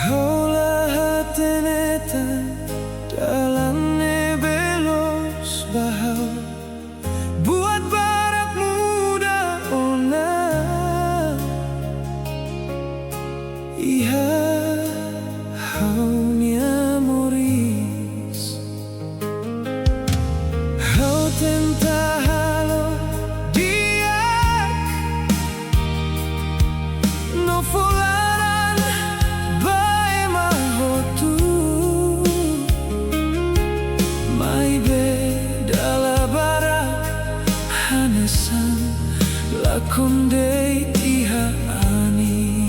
Haulah teneta dalam nebelos bahau buat barak muda ona iha hau mi amoris hau tenta halo diak no folaran bae mahotu mai be dala barak hanesan lakon dei iha ani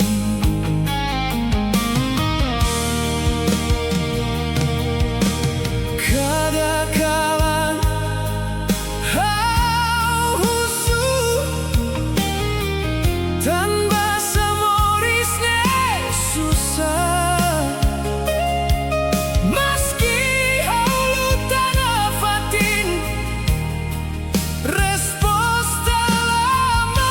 kadang-kadang hau husu tanpa samorisnya susah meski hau lutan afatin respons dalamai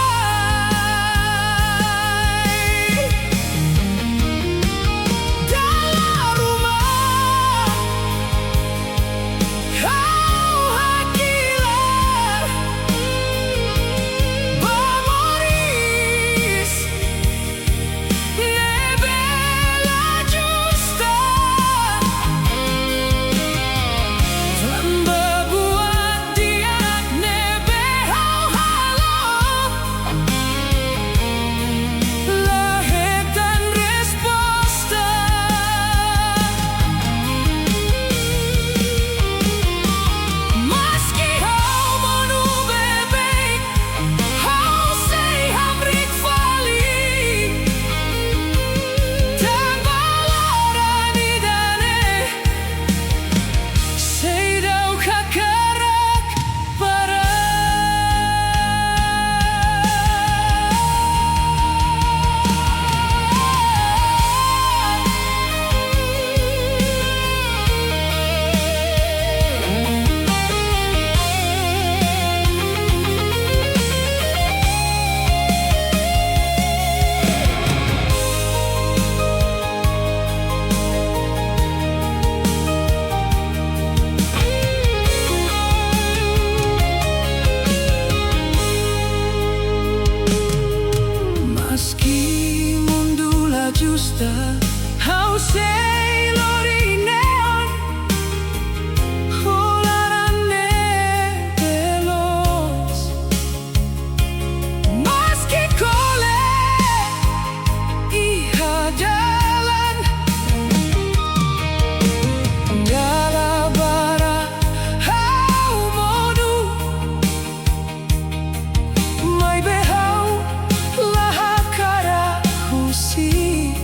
dalam rumah hau hakilar bamoris nebela justa tanpa buat dia nebe hau halo lahetan resposta meski hau monu bebek hau sei hamrik fali tambalarani dane sei dau kakarak para meski mundo la justa hau sei lori neon holarane veloz meski kole iha jalan dala bara hau modu mai be hau laha kara husik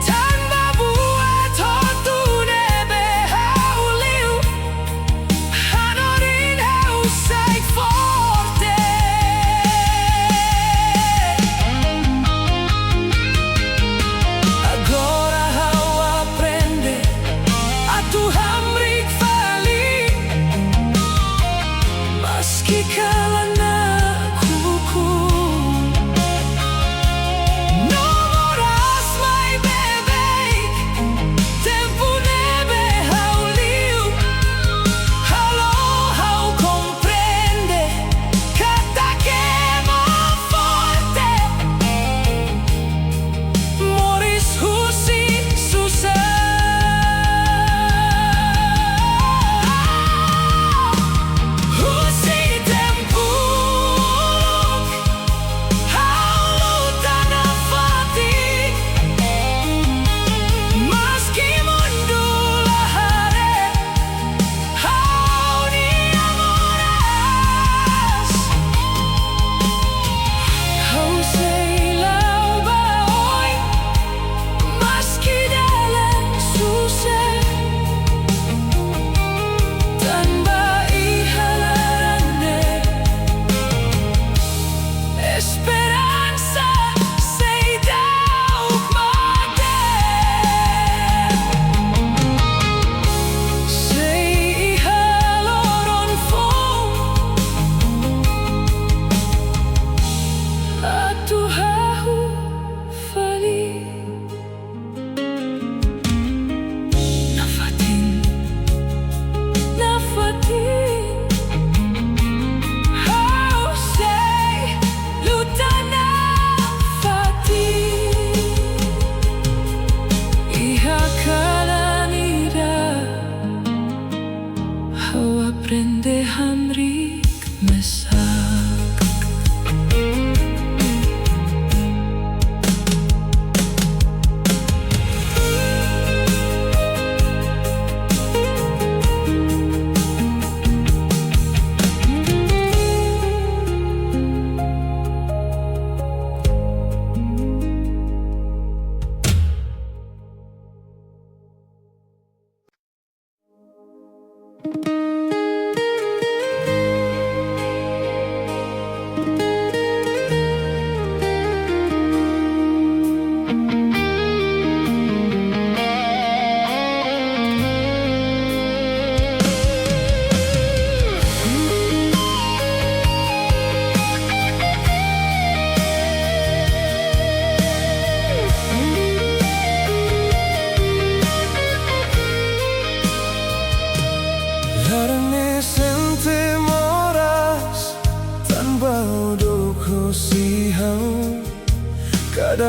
tanpa buat hotu nebe hau liu hanorin hau sai forte agora hau aprende a tu hamrik fali meski kalana kuku no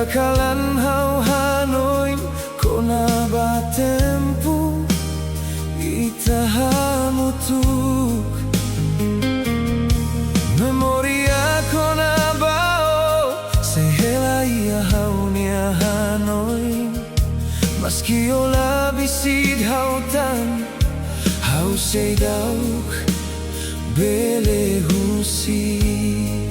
kalan hau hanoin ko na ba tempo itahamutuk memoria ko na bao sa hela ia hau nia hanoin maski ola bisid hautan hau say dauk bele husik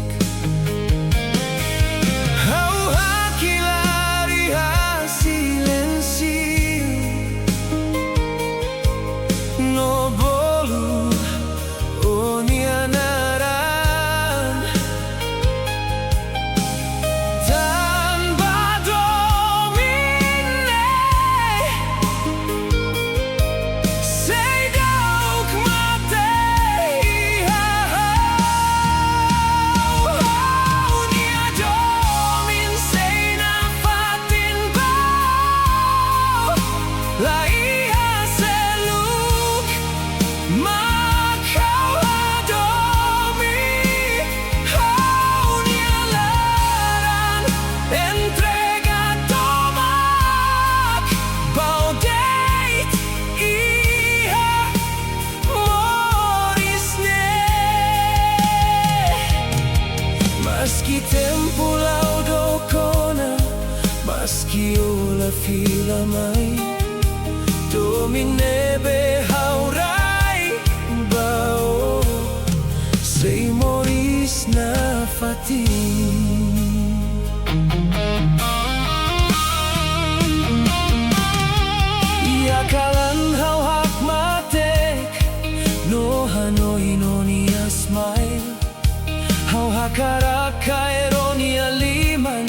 Maski tempo laudo kona, maski ola fila mai, domine be haurai bao, sei moris na fati. Ia kalan hau hak matek, no hanoi no nia smile. Hau hakaraka eronia liman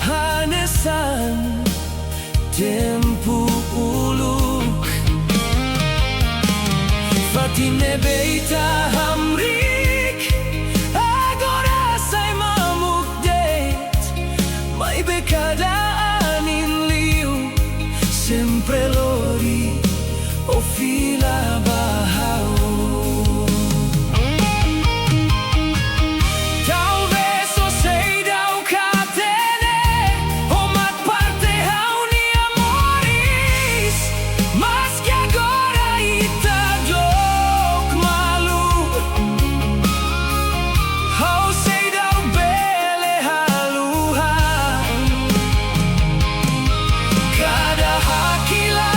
hanesan tempu uluk fatine beita hamrik agora sai mamuk det mai bekadaan in liu sempre lori o fila bahau. Cada hakila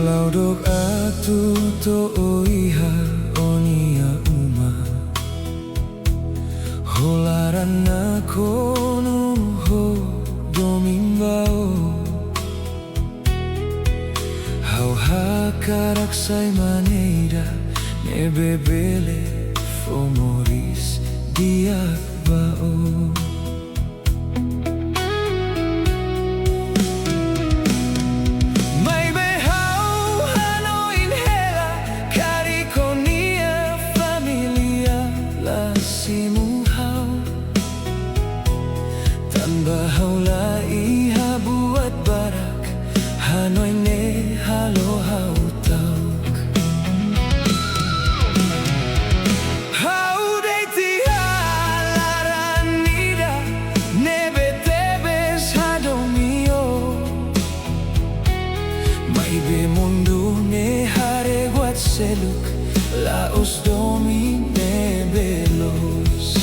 Laudok atu to oiha onia uma Holaran kono ho domimbao Hau hakarak sai maneira ne bebele fomoris diak bao Bahaulah iha buat barak Hanoi ne halo hau tauk Hau deiti halaran nida Nebe tebes hadomio Mai be mundu ne hare guat seluk Laos domi ne belos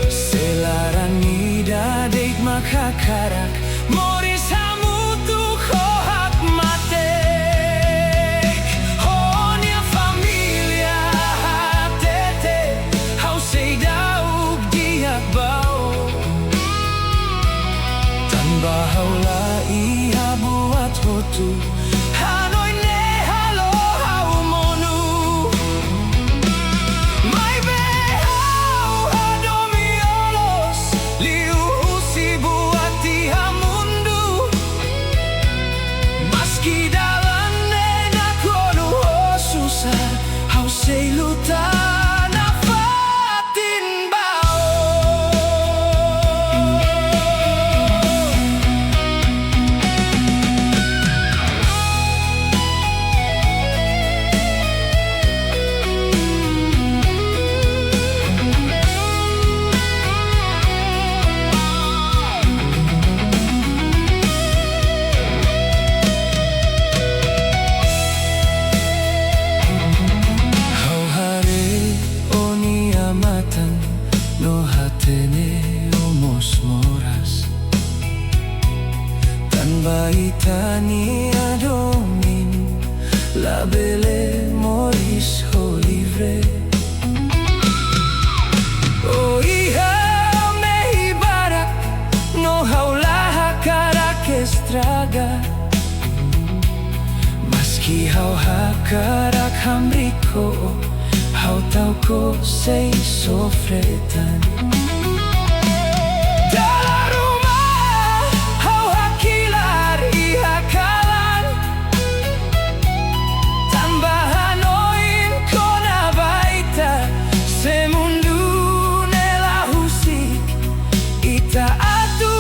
Selaran nida deit makakarak Moris hamutu hohak matek Honia familia hatete Hau seidauk diak bau Tanpa haula iha buat hotu Hanoi ne halo hau monu Sei lutar na fatin bao No hatene omos moras Tan baitani adomin La bele moris ho livre O iha me barak No haulaha karak estraga Maski hau hakarak hamriko Hau tau ko sei sofretan Dalam rumah hau hakilar iha kalan Tambahan oin kona baita Semundu nela husik Ita atu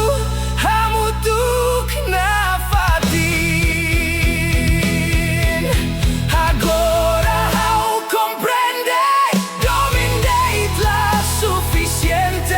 hamutuk na fatin Agora hau comprende Dominate la suficiente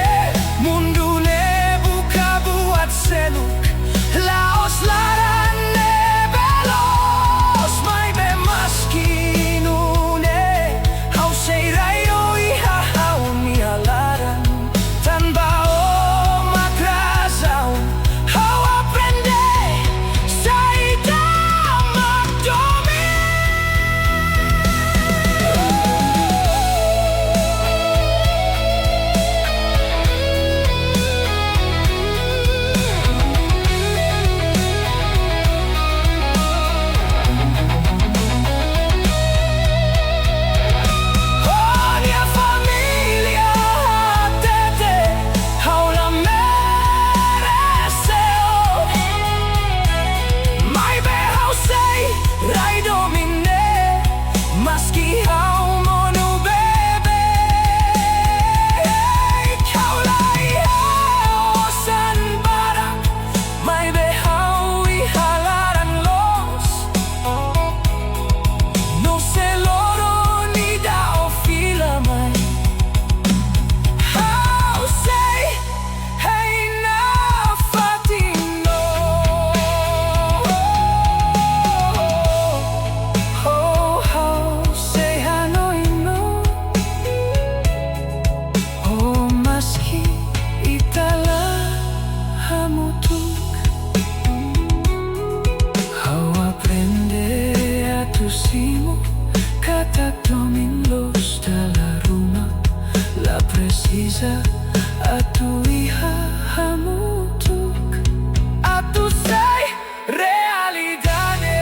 suamimu, kata dominlos dalam rumah. La precisa a tu hija hamutuk, a tu sei realidade.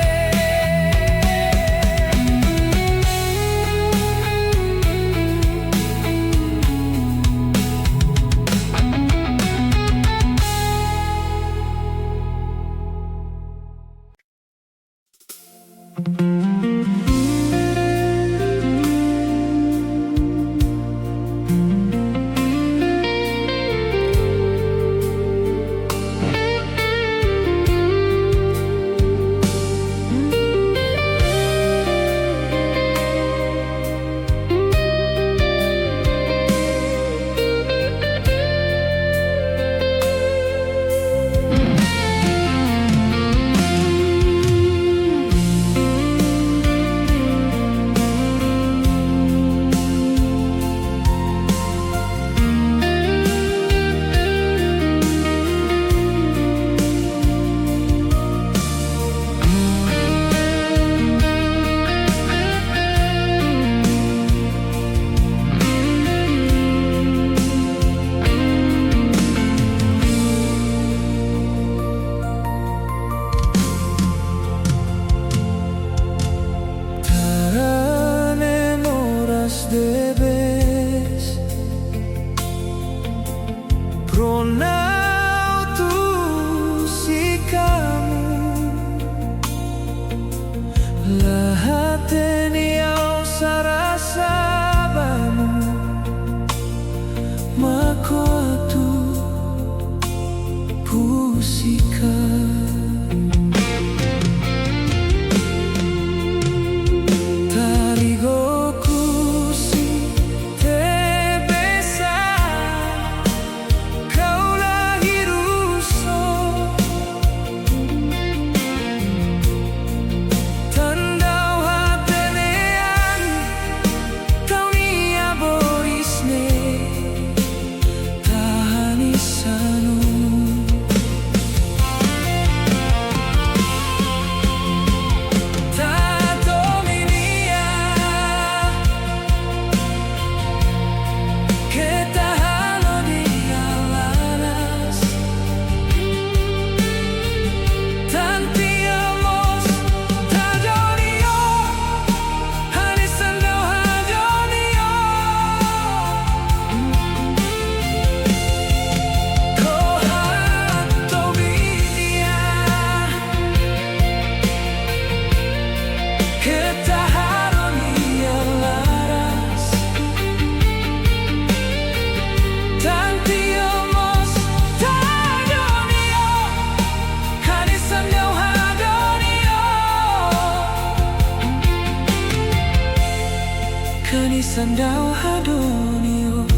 Sandau hadonio.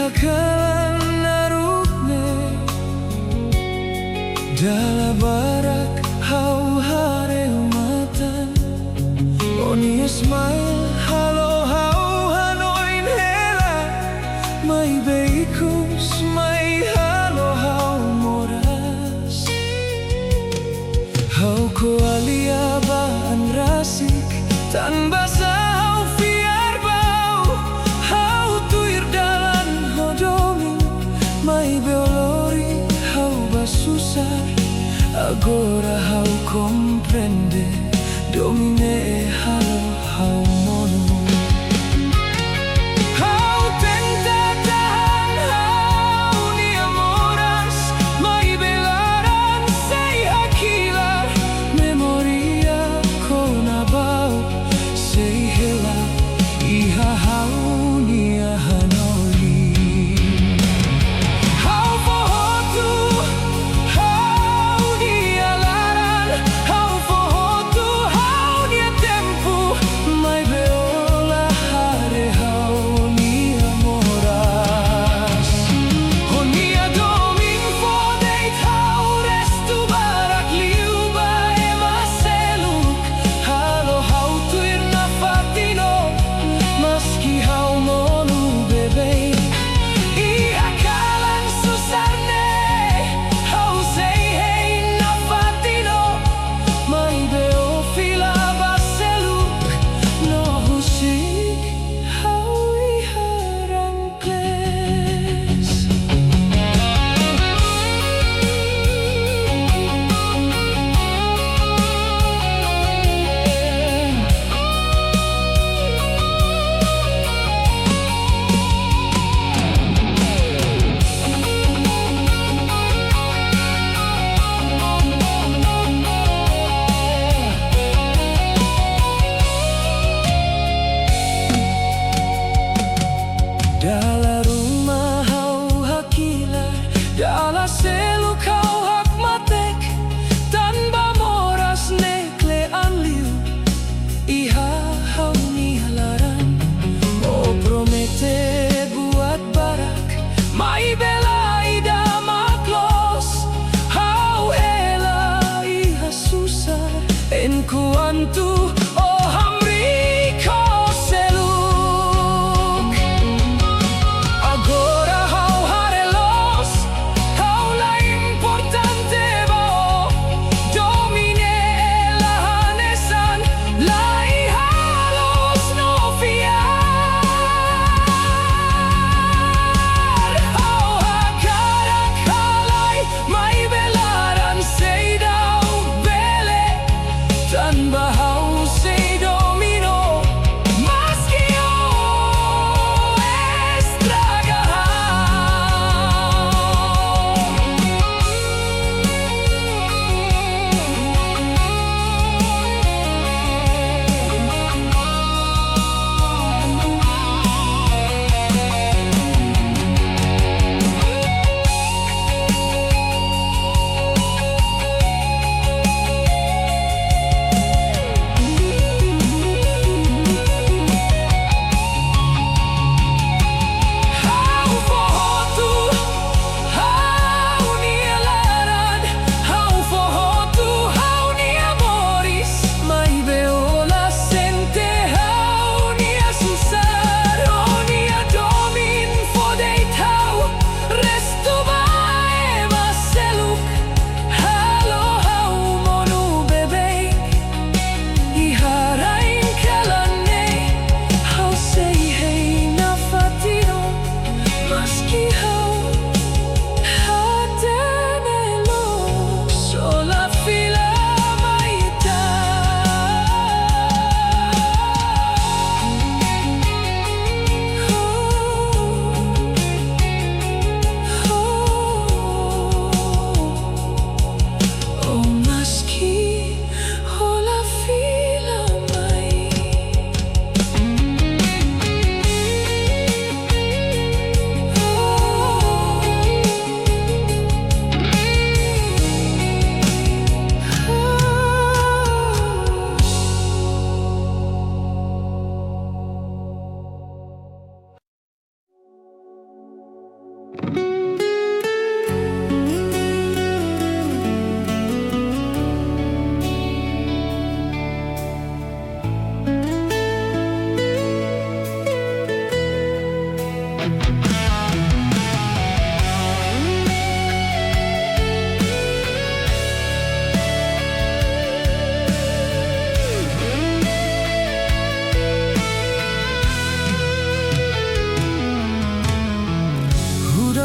ihakalan narukne dala barak hau hareumatan Oni smile halo hau hanoin hela mai beikus mai halo hau moras hau ko alia baan rasik tan basa hau fiar bau hau tuir dalan hodomi mai beolori hau basusar agora hau comprende domine halo hau mono hau tenta tahan hau ni amoras mai belaran sei akilar memoria konabau sei hela iha hau ni ahanoli hau fohotu hau ni alaran hau fohotu hau ni tempo mai beola hare hau ni amoras honi adomin fodeit hau restu barak liuba ema seluk halo hau tuir na fatino maski hau monu bebei ihakalan susarne hau sei hei na fatino mai beo fila baseluk no husik hau iharangkles dala rumah hau hakilar dala seluk hau hak matek tanpa moras nekle anliu iha hau ni halaran oh promete buat barak mai bela ida maklos hau hela iha susah en kuantu oh hamri ko seluk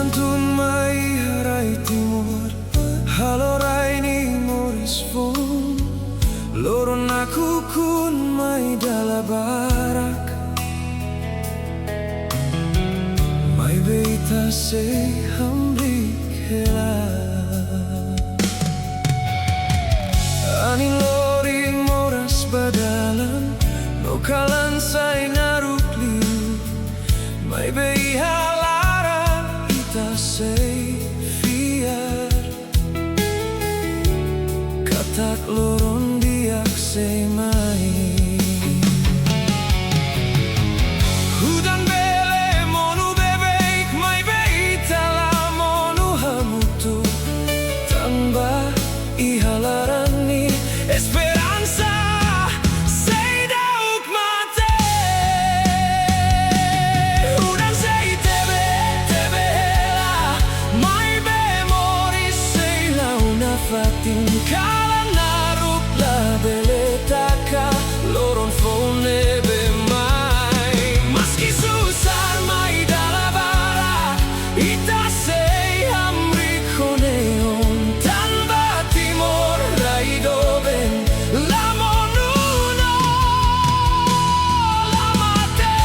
Tetun mai harai timur halorai ni moris fun loron aku kun mai dala barak mai beita se hambrik hela ani loring moras badalan no kalan sai ngaruk liu mai bei halara ita sei fiar katak loron diak sei mai hudan bele monu bebek mai bei tala monu hamutu tamba ihalarani esperanza sei dauk mate hudan sei tebe tebe hela mai be moris sei launa fatin kala naruk la beletaka loron fone be mai maski susar mai dala bara ita sei hamri koneon tanba timor raidoben la monuno la mate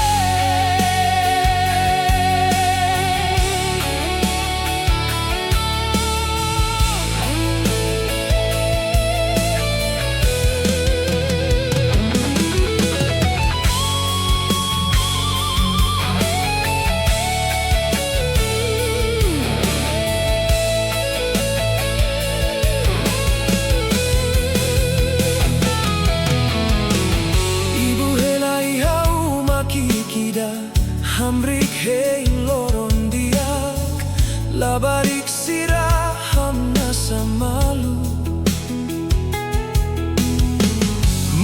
ibu helai hau makikida hamrik hei loron diak labarik sira hamna samalu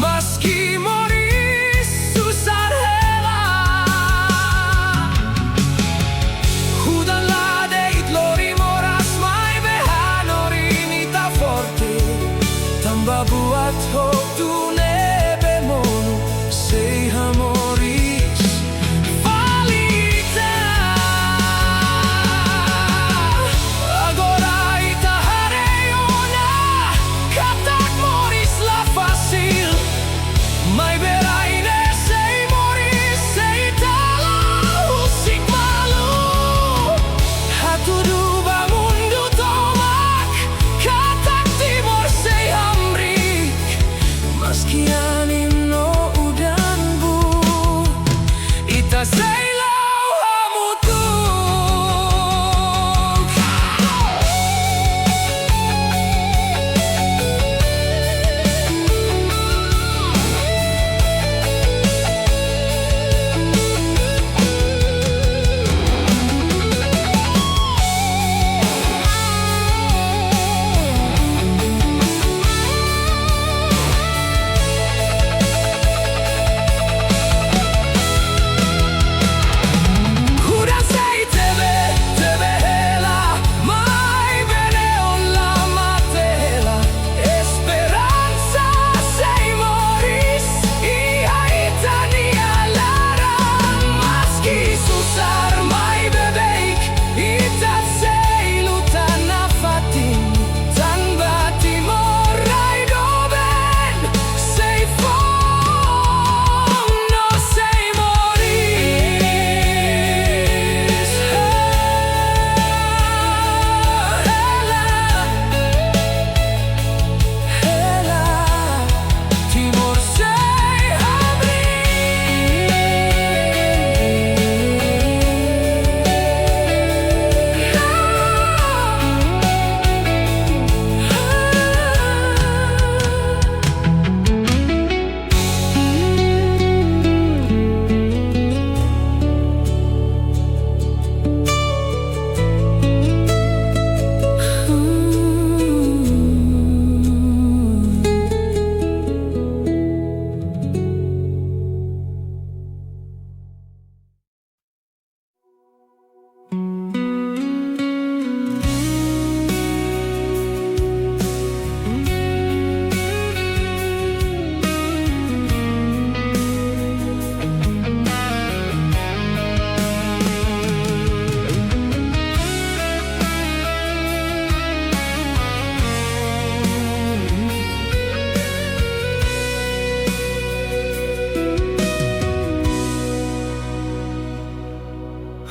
maski moris susar hela hudan ladeit lori moras mai behanori nita forte tamba buat hok tu nebe monu sei hamoris valita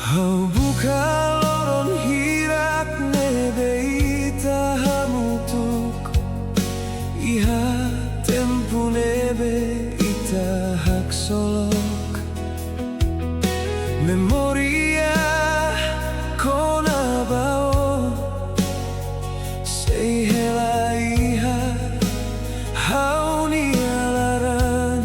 Hau buka loron hirak nebe ita hamutuk iha tempu nebe ita hak solok memoria kona bao sei hela iha hau ni alaran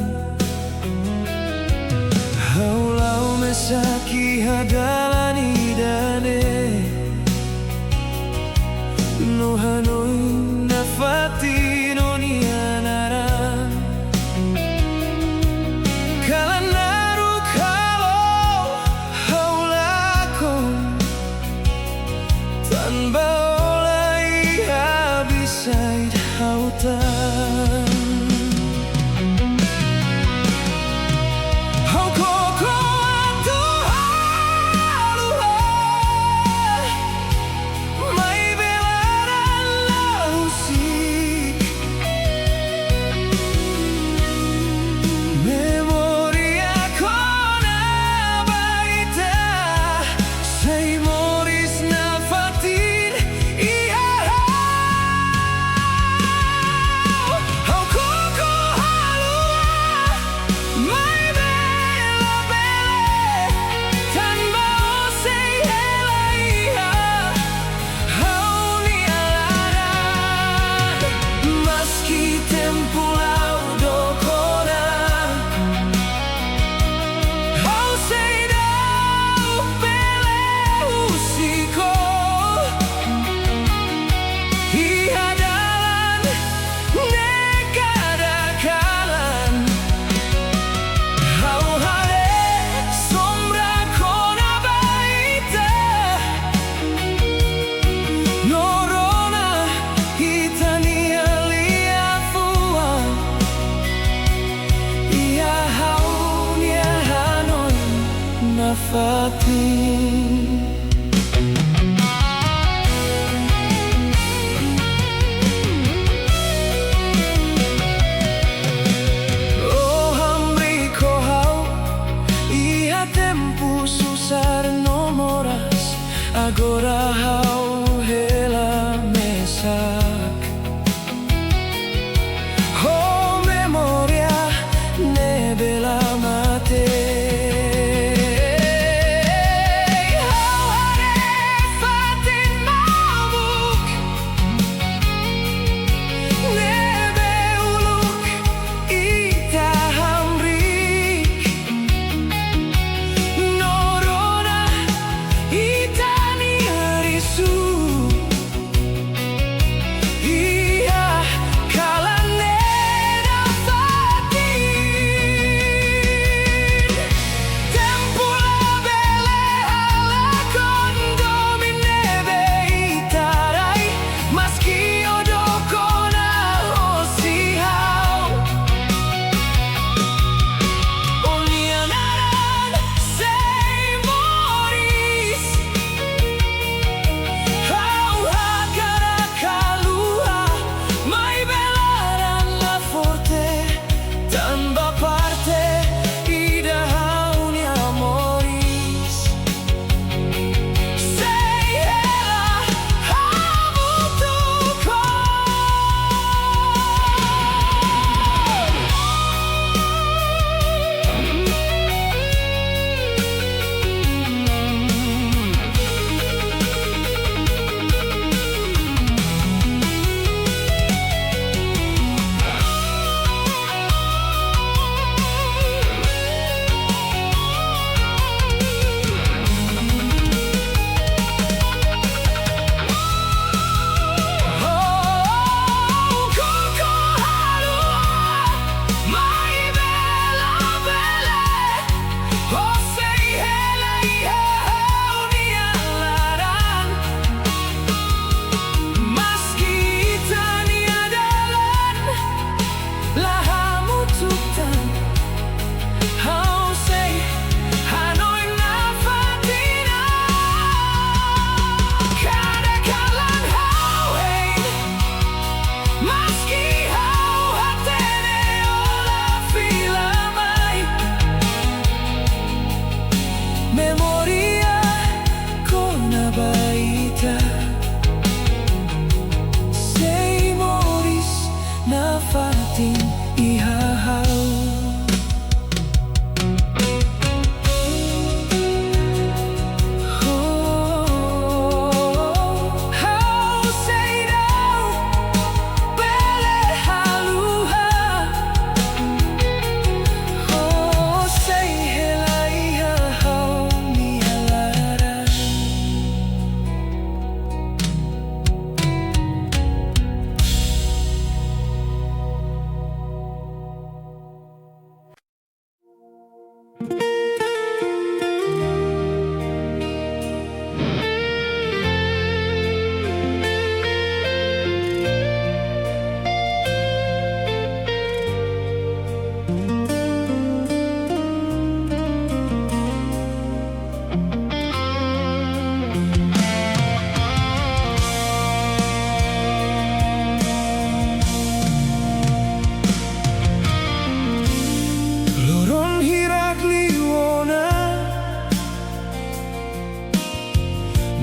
hau lau mesaki hadalani dane no hanoi nafati no ni anaran kala naru kalau hau lakon tanpa oleh habisai hautan hau koko atu haluha mai belaran lausik memoria kona baita sei moris na fatin iya hau koko halua mai bela bele tanpa sei hela iya hau ni alaran meski tempo laudo kona hau sei dau bele usiko iya dalan negara kalan hau hare sombra kona baita norona hitania lia fua iya hau nia hanoi nafati oh hamri ko hau iha tempo susar no moras agora hau hela mesak oh memoria nebela mate hau hare fatin mabuk nebe uluk ita hamrik norona ita ni haris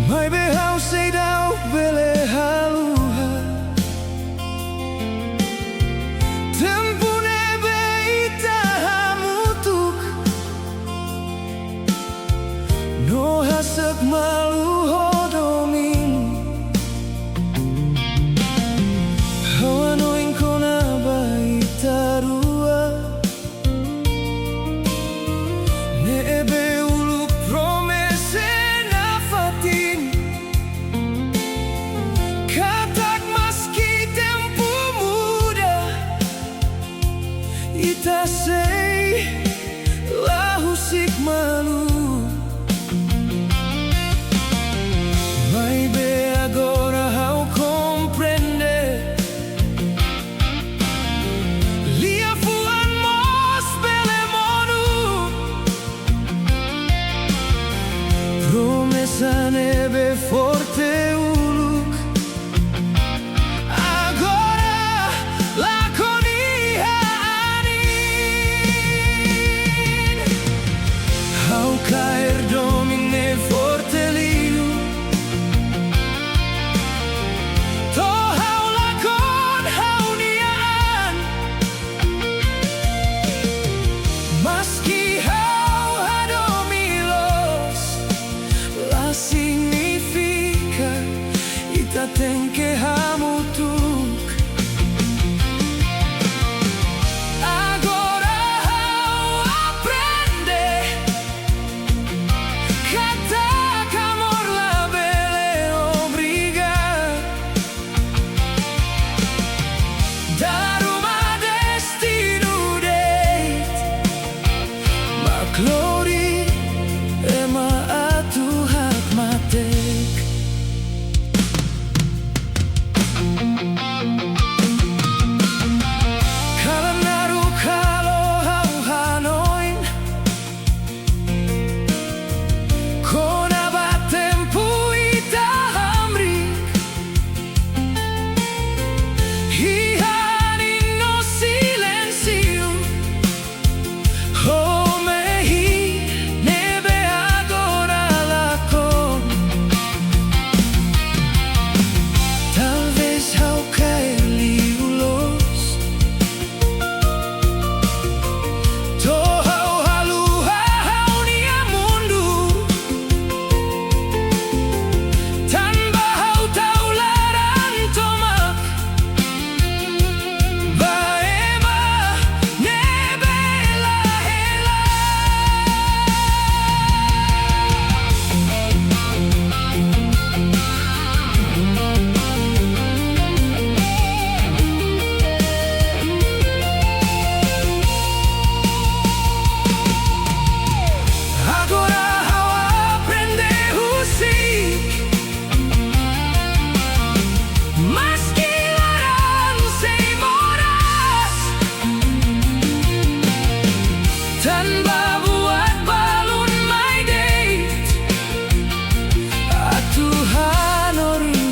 Mai behau sei dau bele haluha Tempune beita hamutuk No hasak malu hodomin Hawanoin kona baita rua Nebe uluk promese na fatin Katak maski tempo muda Ita sei lahusik malu Mai be agora hau comprende Lia fuan mos bele monu Promesa nebe forte uluk Agora laconia anin Hau caer domine forte liu To hau lacon hau niaan Maski hau hadomilos La significa Ita ten que hamutuk Agora hau aprende Katak amor la bele obrigar Dar uma destino date Ma glori ema atu hak matek Kala naru kalo hau hanoin Kona batempu ita hamrik Hihan no silencio Oh mehi nebe agora lacon Talvez hau caer liulos To hau haluha hau nia mundu Tanpa hau taularan tomak Baema nebe lahela Agora hau aprende husik Maski larang sei moras Tanpa buat balun my date Atuhan ori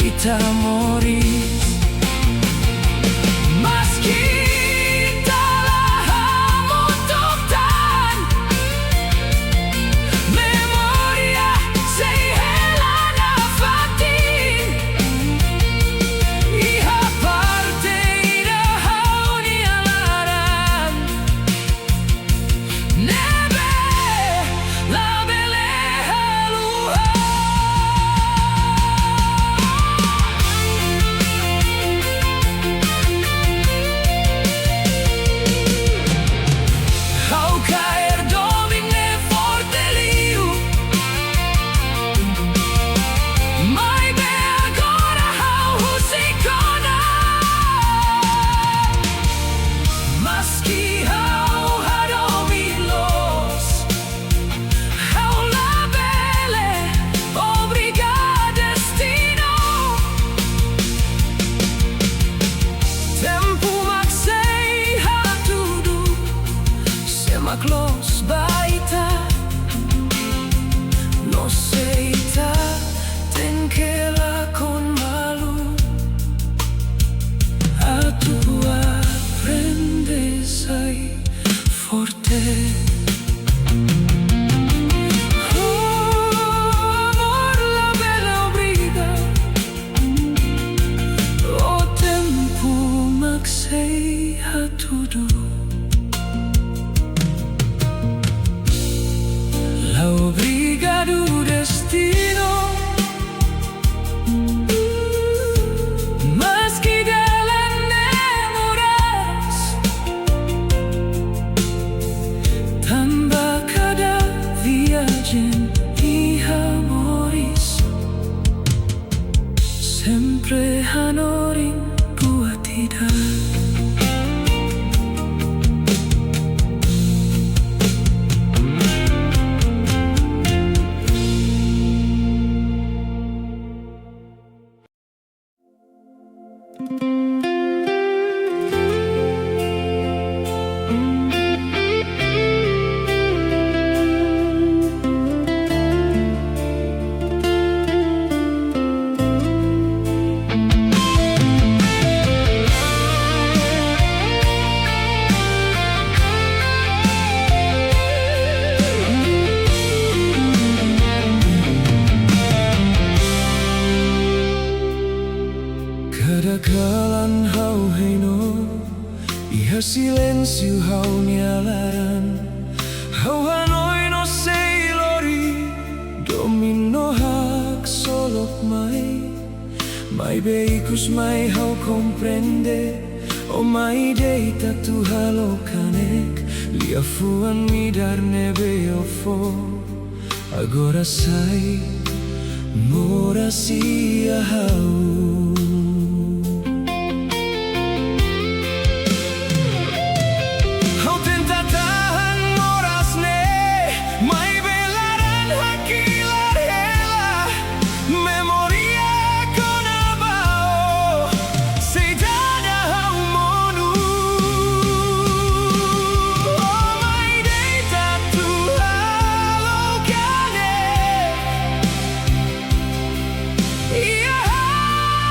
ita moris Maski talah hamutuk tan Memoria sei helana fatin Iha parte ida hau nia larang Nebe la bele haluha legend di melodies. Sempre hanorin buat tidak. Kadagalan hau heino, iha silensio hau nialaran. Hau hanoi no sei lori, domino hak solok mai. Mai beikus mai hau comprende, o mai deita tu halokanek. Lia fuan mi dar nebe ofo, agora sai, mora sia hau. Yeah.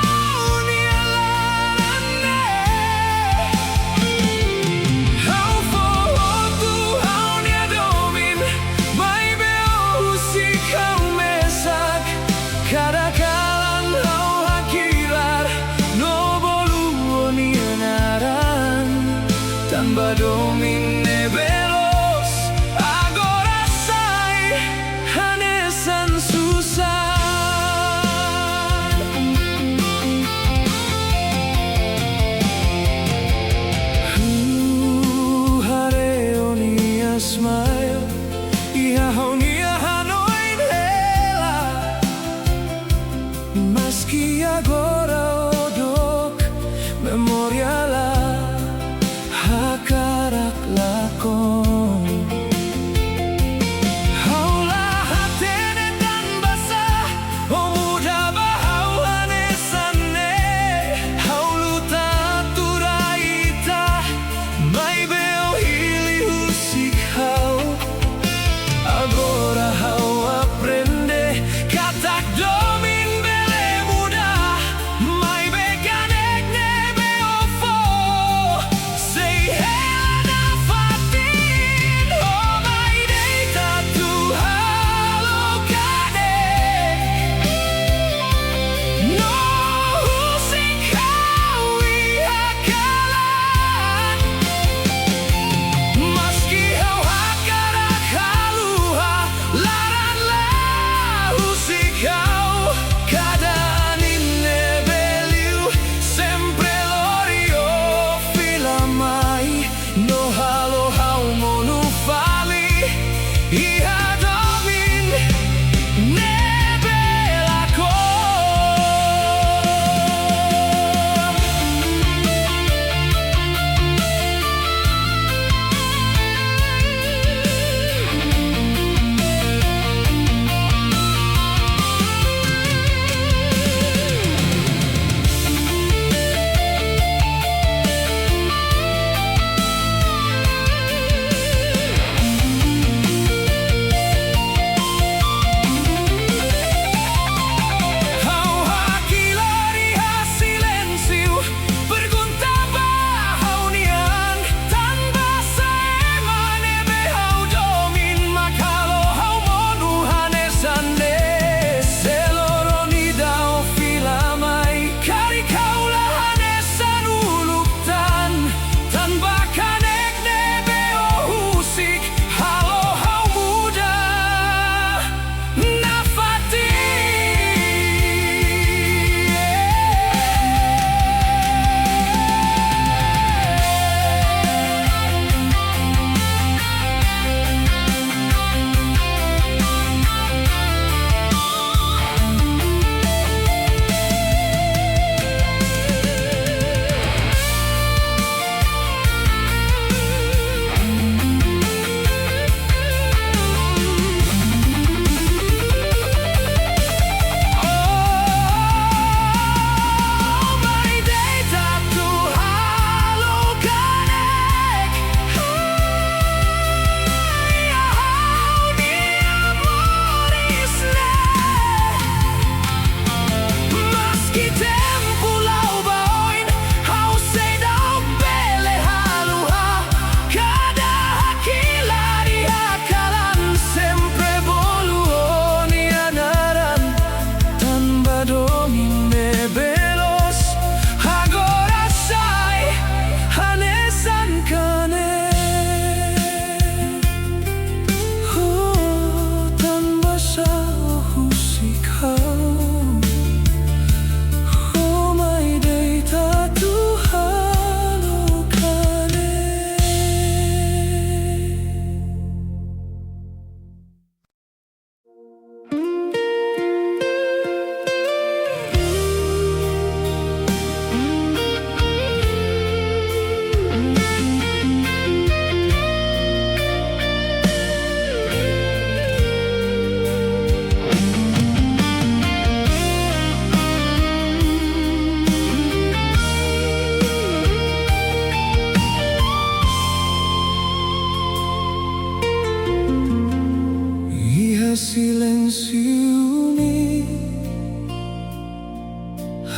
unioni,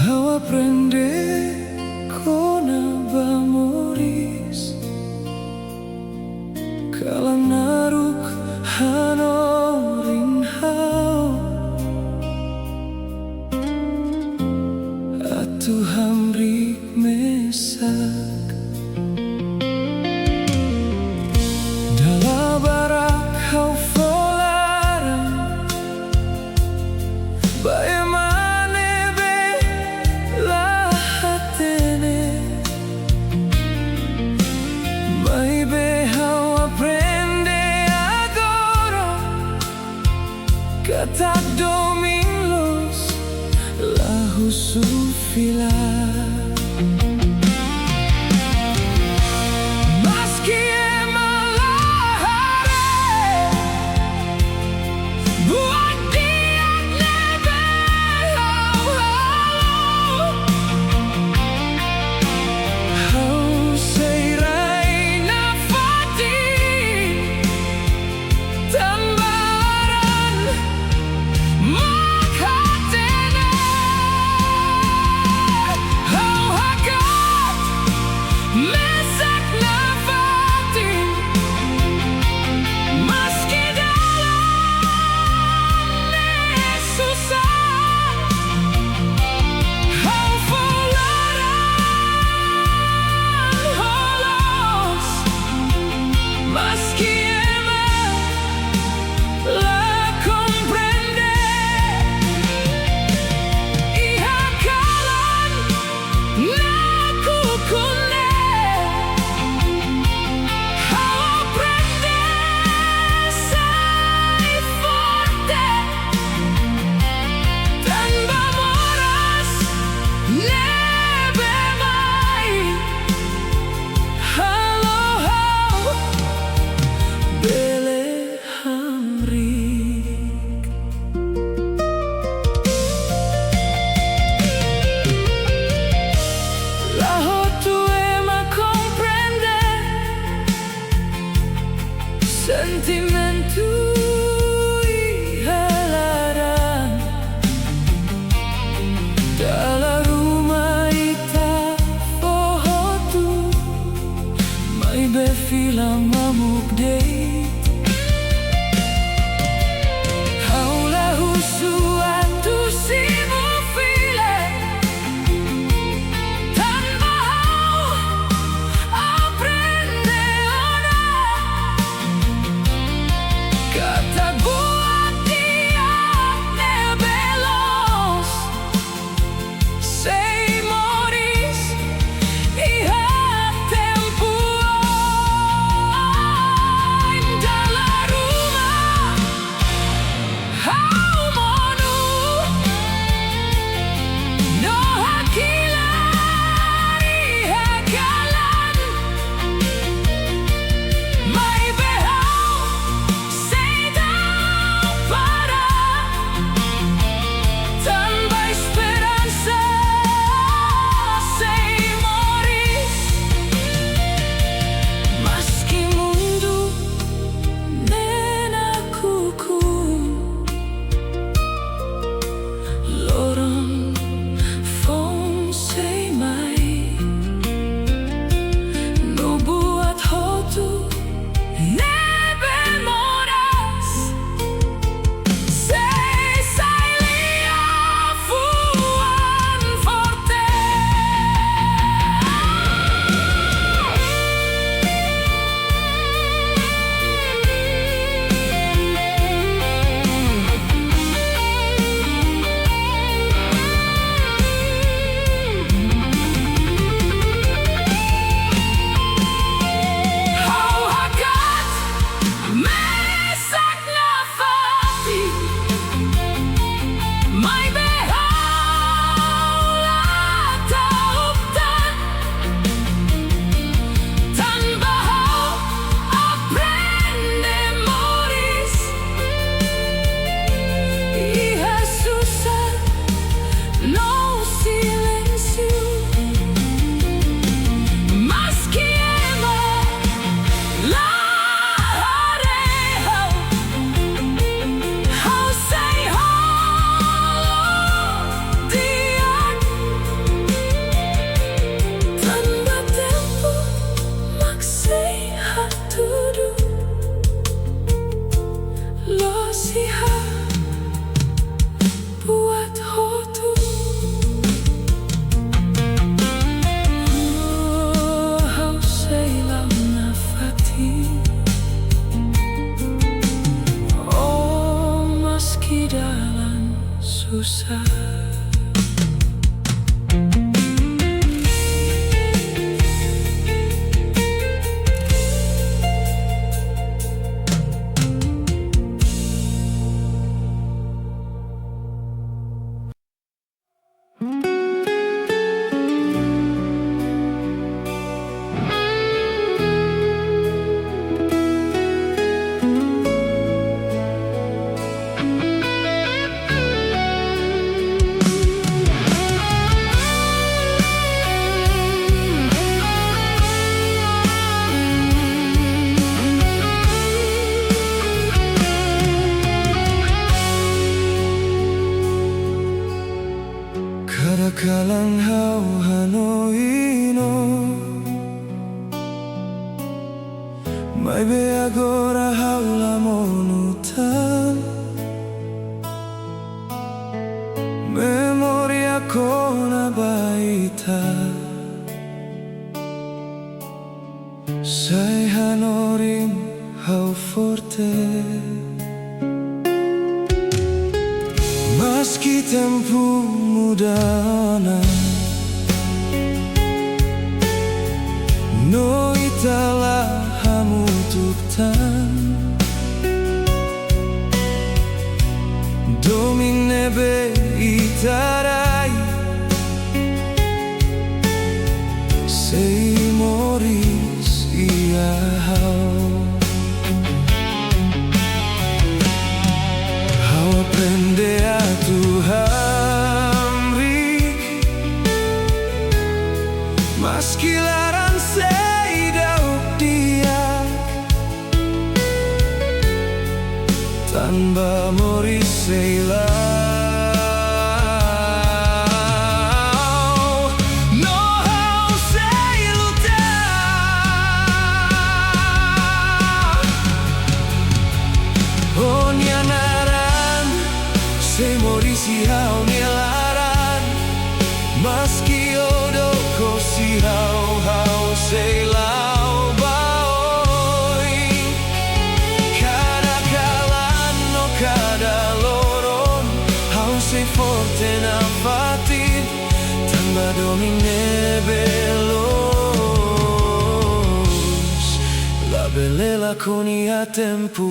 ao aprender con abamoris, kala naruk hanorin hao, atu hamrik mesak dalam barak kau folaran bagaimana bela hatene mai behau aprende agora kata domingos lahu sufilar. Sentimentu ihalaran dalam rumah ita fohotu mai befila mamuk date haulahu suatu sibu file tanpa hau aprende ona kata buat dia nebelos sei moris iha tempo dalam rumah hau monu no hakilan iha kalan mai behau sei para tanpa esperanza sei moris meski mundo nenakuku meski dalam susah. Kadang hau hanoino mai be agora haula monutan memoria kona baita sai hanorim hau forte meski tempo mudana no itala hamutuptan domine be itarai sei moris ia hau aprende a Tuhan meski larang seidaup dia tanpa moris seilau no hau sei lutar oh nianaran sei moris hau nilaran meski si hau sei lau baoi cada kalan no cada loron hau sei forte na fatir tamba domine belos la belela con ia tempo.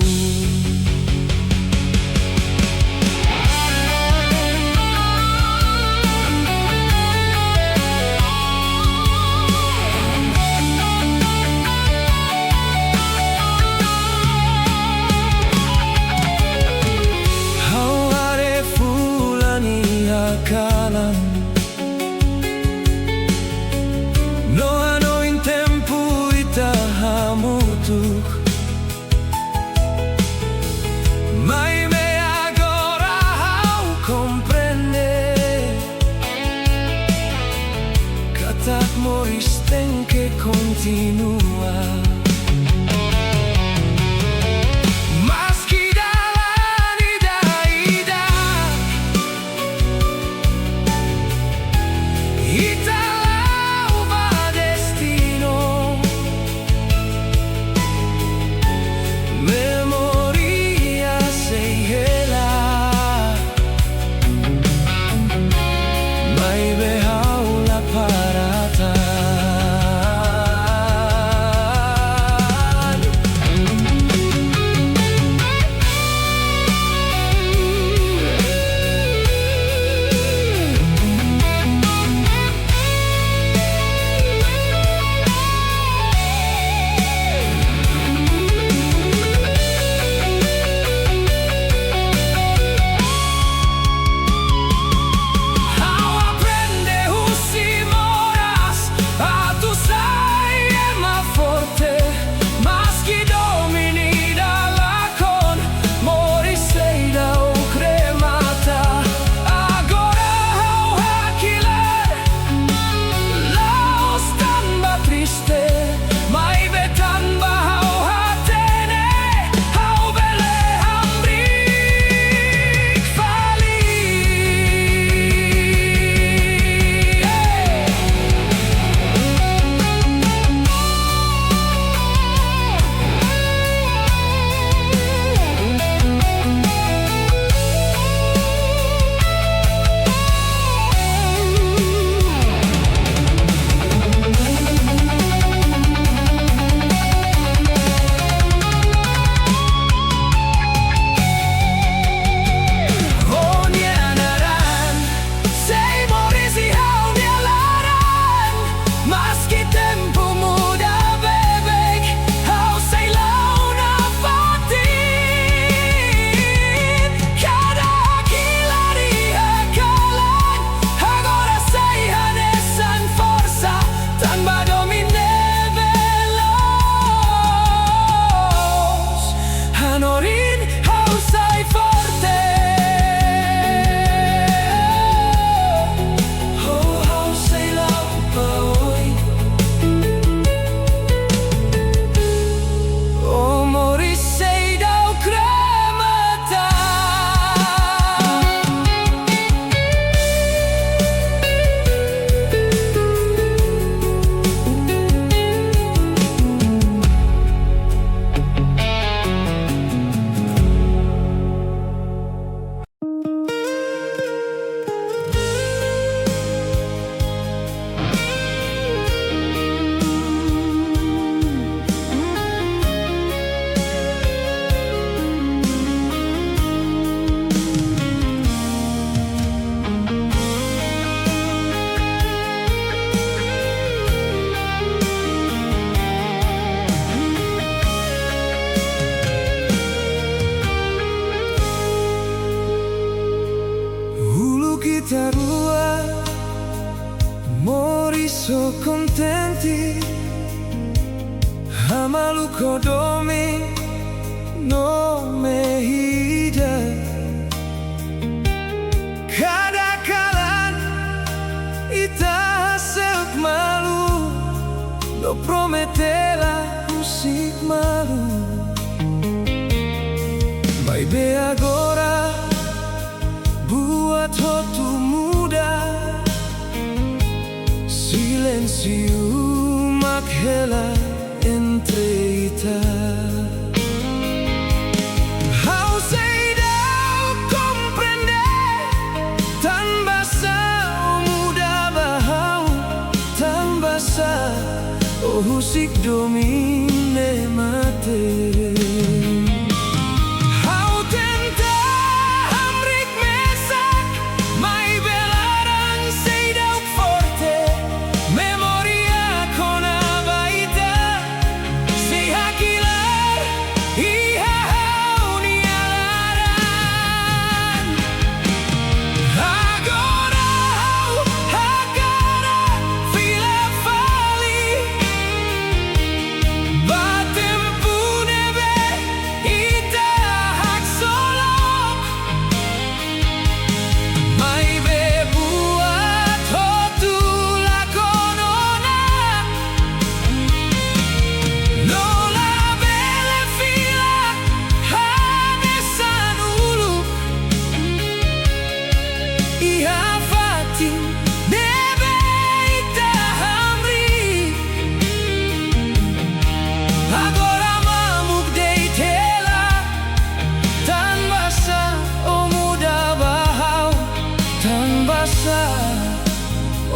Kalan no ano in tempo ita hamutuk tarua, mori so contenti, amalu kodomi no mehida. Kadakalan ita hasek malu, no prometela musik malu. Baby agora buat hotu muda, silencio makhela entre ita. How say thou comprende, tan basa o muda bahau, tan basa o husik domine mate.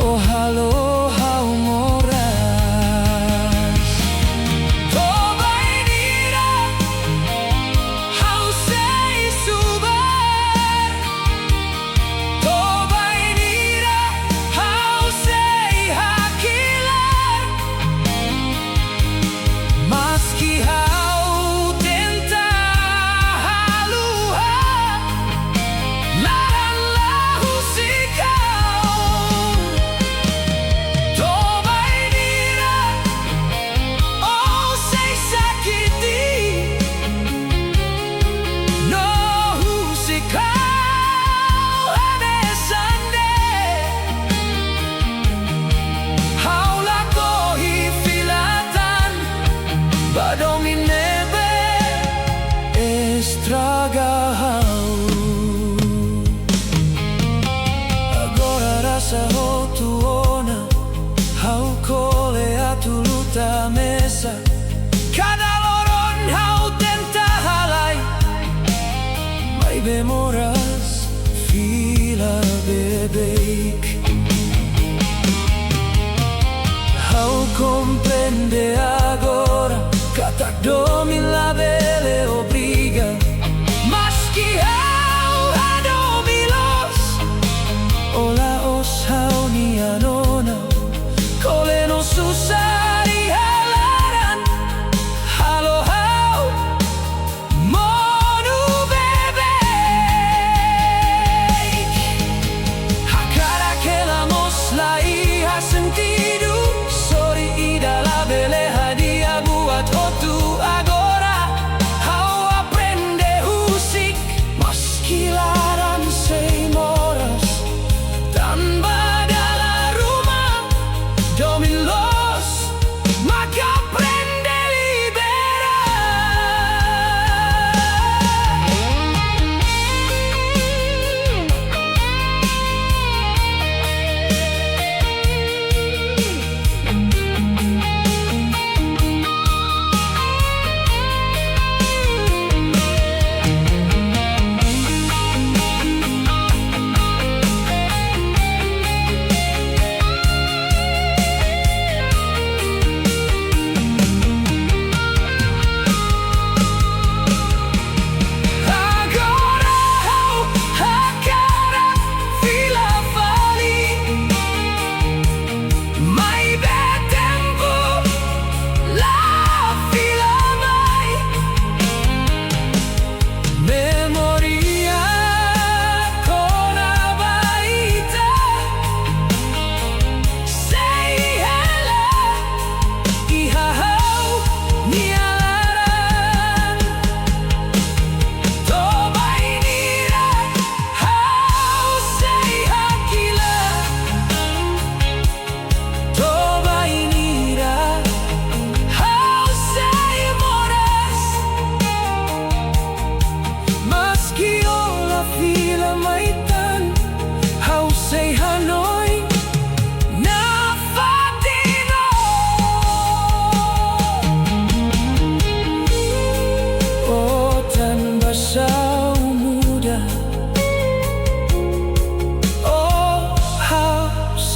Oh halo hau moras, tobai dira, hau sei subar, tobai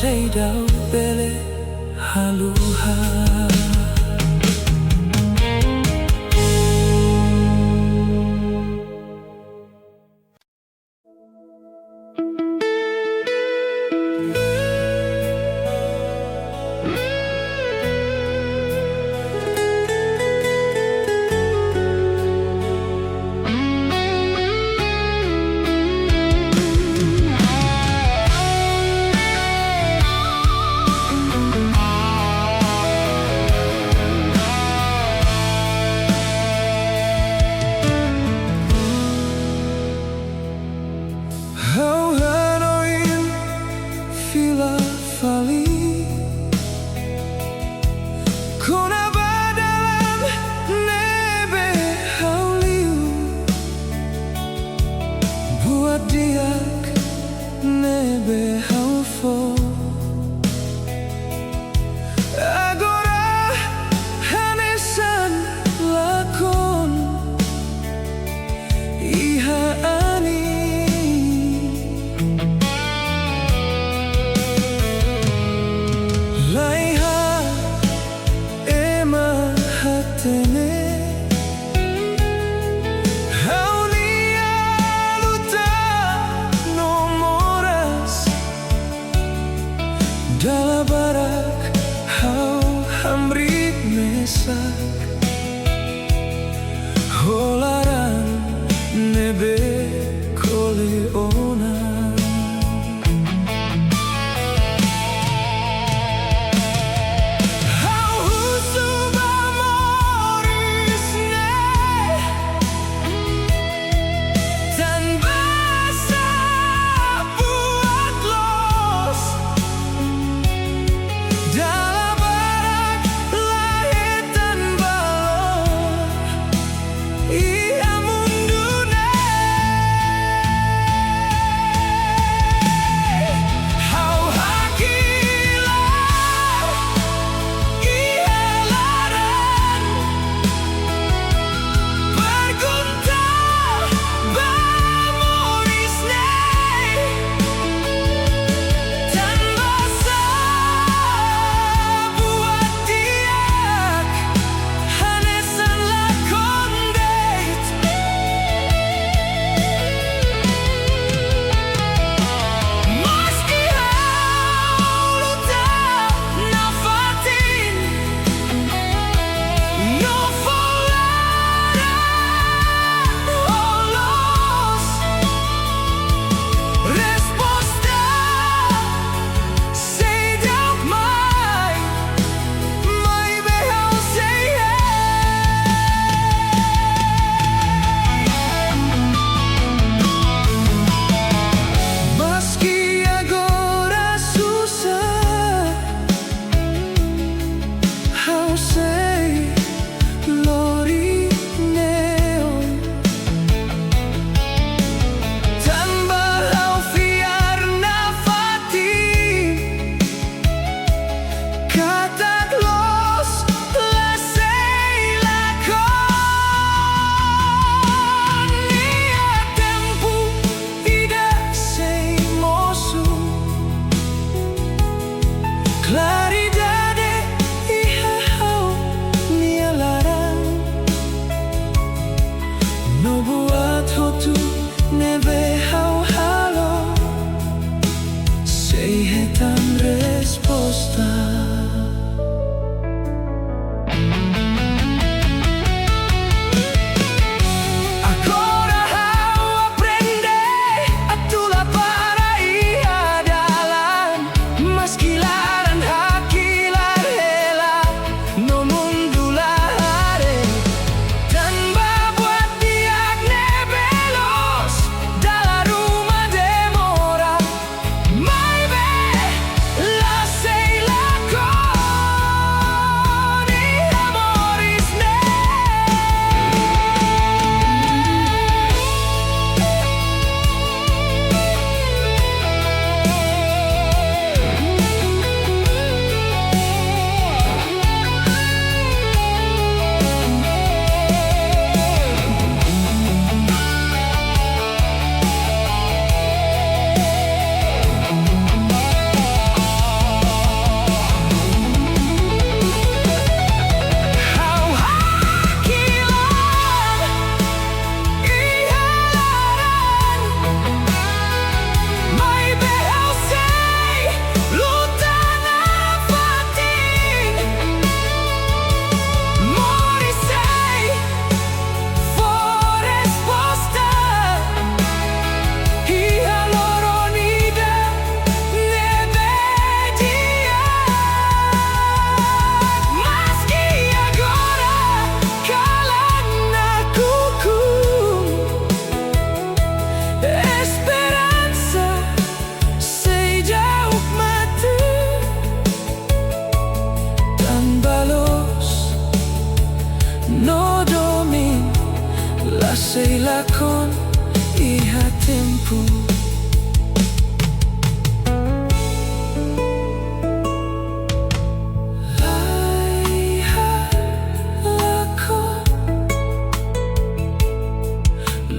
sei daw bele haluha. Hau hanoin fila fali Kona dalam nebe hauliu Buat diak nebe haufo Agora hanesan lakon Iha ani Dala barak hau hamrit mesak Holaran nebe kole ona Hau husuba morisne Dan basa buat los Dala barak lahir tanpa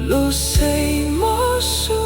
Lo sei mosso